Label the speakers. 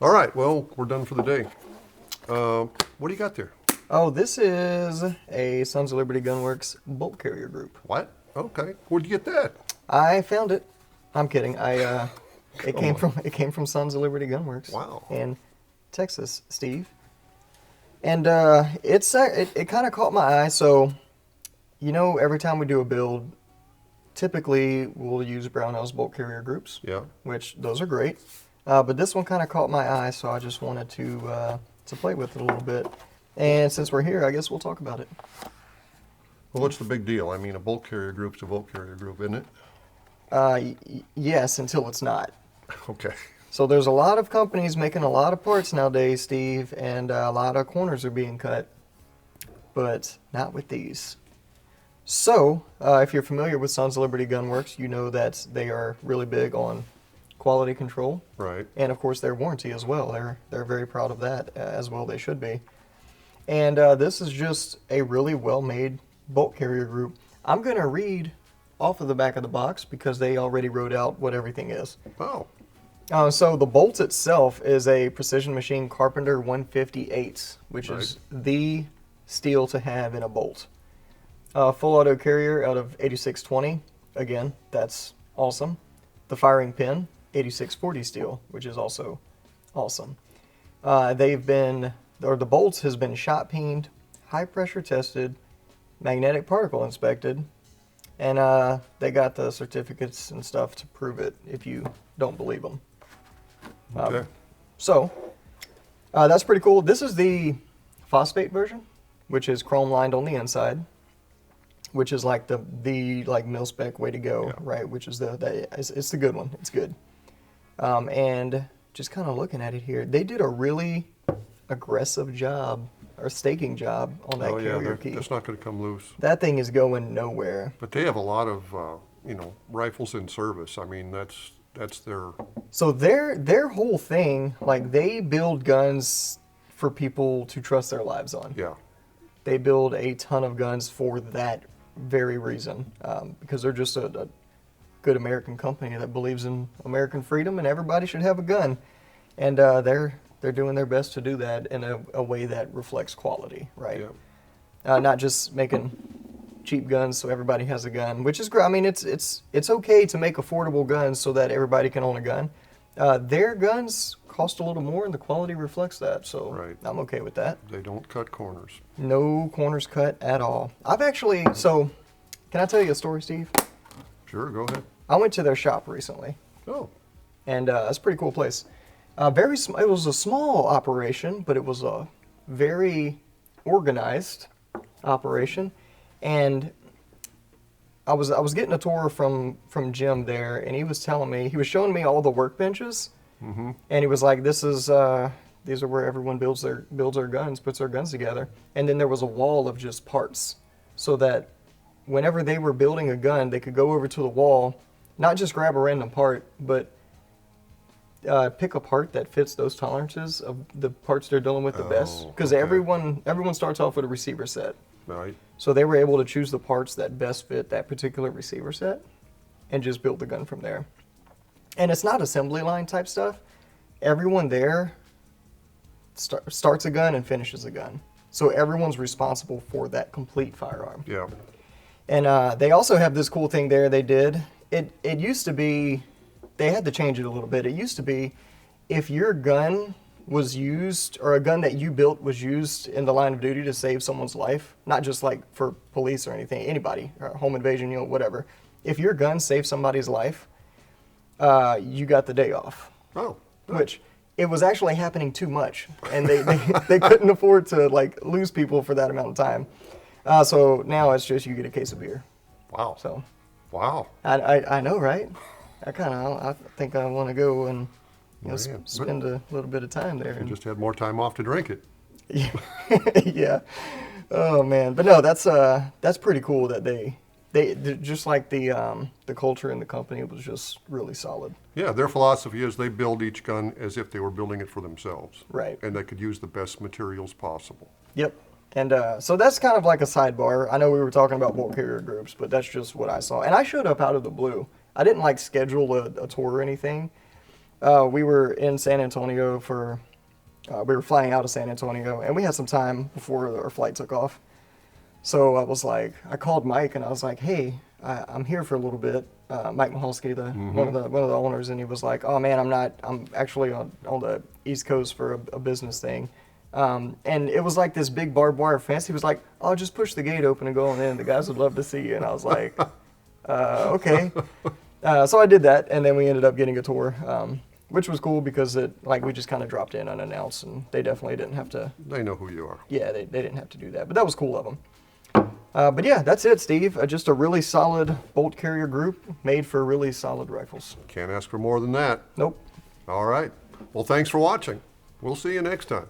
Speaker 1: All right, well, we're done for the day. What do you got there?
Speaker 2: Oh, this is a Sons of Liberty Gunworks bolt carrier group.
Speaker 1: What? Okay. Where'd you get that?
Speaker 2: I found it. I'm kidding. It
Speaker 1: Come
Speaker 2: came from Sons of Liberty Gunworks.
Speaker 1: Wow.
Speaker 2: In Texas, Steve. And it kind of caught my eye. So, every time we do a build, typically we'll use Brownells bolt carrier groups.
Speaker 1: Yeah.
Speaker 2: Which those are great. But this one kind of caught my eye, so I just wanted to play with it a little bit. And since we're here, I guess we'll talk about it.
Speaker 1: Well, what's the big deal? I mean, a bolt carrier group's a bolt carrier group, isn't it?
Speaker 2: Yes, until it's not.
Speaker 1: Okay.
Speaker 2: So there's a lot of companies making a lot of parts nowadays, Steve, and a lot of corners are being cut, but not with these. So, if you're familiar with Sons of Liberty Gunworks, you know that they are really big on quality control.
Speaker 1: Right.
Speaker 2: And of course their warranty as well. They're very proud of that, as well they should be. And this is just a really well-made bolt carrier group. I'm going to read off of the back of the box because they already wrote out what everything is.
Speaker 1: Oh.
Speaker 2: So the bolt itself is a Precision Machine Carpenter 158, which
Speaker 1: Right.
Speaker 2: is the steel to have in a bolt. Full auto carrier out of 8620. Again, that's awesome. The firing pin, 8640 steel, which is also awesome. The bolts has been shot peened, high pressure tested, magnetic particle inspected, and they got the certificates and stuff to prove it if you don't believe them.
Speaker 1: Okay.
Speaker 2: That's pretty cool. This is the phosphate version, which is chrome lined on the inside, which is like the like mil-spec way to go,
Speaker 1: Yeah.
Speaker 2: right? Which is it's the good one. It's good. And just kind of looking at it here, they did a really aggressive job or staking job on that carrier key.
Speaker 1: That's not going to come loose.
Speaker 2: That thing is going nowhere.
Speaker 1: But they have a lot of, rifles in service. I mean, that's their.
Speaker 2: So their whole thing, like they build guns for people to trust their lives on.
Speaker 1: Yeah.
Speaker 2: They build a ton of guns for that very reason, because they're just a good American company that believes in American freedom and everybody should have a gun. And they're doing their best to do that in a way that reflects quality, right?
Speaker 1: Yeah.
Speaker 2: Not just making cheap guns so everybody has a gun, which is great. I mean, it's okay to make affordable guns so that everybody can own a gun. Their guns cost a little more, and the quality reflects that. So
Speaker 1: Right.
Speaker 2: I'm okay with that.
Speaker 1: They don't cut corners.
Speaker 2: No corners cut at all. So can I tell you a story, Steve?
Speaker 1: Sure, go ahead.
Speaker 2: I went to their shop recently,
Speaker 1: Oh.
Speaker 2: and it's a pretty cool place. It was a small operation, but it was a very organized operation. And I was getting a tour from Jim there, and he was showing me all the workbenches, and he was like, these are where everyone builds their guns, puts their guns together. And then there was a wall of just parts, so that whenever they were building a gun, they could go over to the wall, not just grab a random part, but pick a part that fits those tolerances of the parts they're dealing with the best. Because
Speaker 1: okay.
Speaker 2: everyone starts off with a receiver set.
Speaker 1: Right.
Speaker 2: So they were able to choose the parts that best fit that particular receiver set and just build the gun from there. And it's not assembly line type stuff. Everyone there starts a gun and finishes a gun. So everyone's responsible for that complete firearm.
Speaker 1: Yeah.
Speaker 2: And they also have this cool thing there they did. It used to be, they had to change it a little bit. It used to be if your gun was used, or a gun that you built was used in the line of duty to save someone's life, not just like for police or anything, anybody, or home invasion, whatever. If your gun saved somebody's life, you got the day off.
Speaker 1: Oh.
Speaker 2: Which, it was actually happening too much, and they couldn't afford to like lose people for that amount of time. So now it's just you get a case of beer.
Speaker 1: Wow.
Speaker 2: So.
Speaker 1: Wow.
Speaker 2: I know, right? I think I want to go and spend a little bit of time there.
Speaker 1: You just had more time off to drink it.
Speaker 2: Yeah. Yeah. Oh man, but no, that's pretty cool that they just like the culture in the company was just really solid.
Speaker 1: Yeah, their philosophy is they build each gun as if they were building it for themselves.
Speaker 2: Right.
Speaker 1: And they could use the best materials possible.
Speaker 2: Yep. And so that's kind of like a sidebar. I know we were talking about bolt carrier groups, but that's just what I saw. And I showed up out of the blue. I didn't like schedule a tour or anything. We were in San Antonio for, we were flying out of San Antonio, and we had some time before our flight took off. So I was like, I called Mike, and I was like, hey, I'm here for a little bit. Mike Mahalski, one of the owners, and he was like, oh man, I'm actually on the East Coast for a business thing. And it was like this big barbed wire fence. He was like, oh, just push the gate open and go on in. The guys would love to see you. And I was like, okay. So I did that, and then we ended up getting a tour, which was cool because we just kind of dropped in unannounced, and they definitely didn't have to.
Speaker 1: They know who you are.
Speaker 2: Yeah, they didn't have to do that, but that was cool of them. But yeah, that's it, Steve. Just a really solid bolt carrier group made for really solid rifles.
Speaker 1: Can't ask for more than that.
Speaker 2: Nope.
Speaker 1: All right. Well, thanks for watching. We'll see you next time.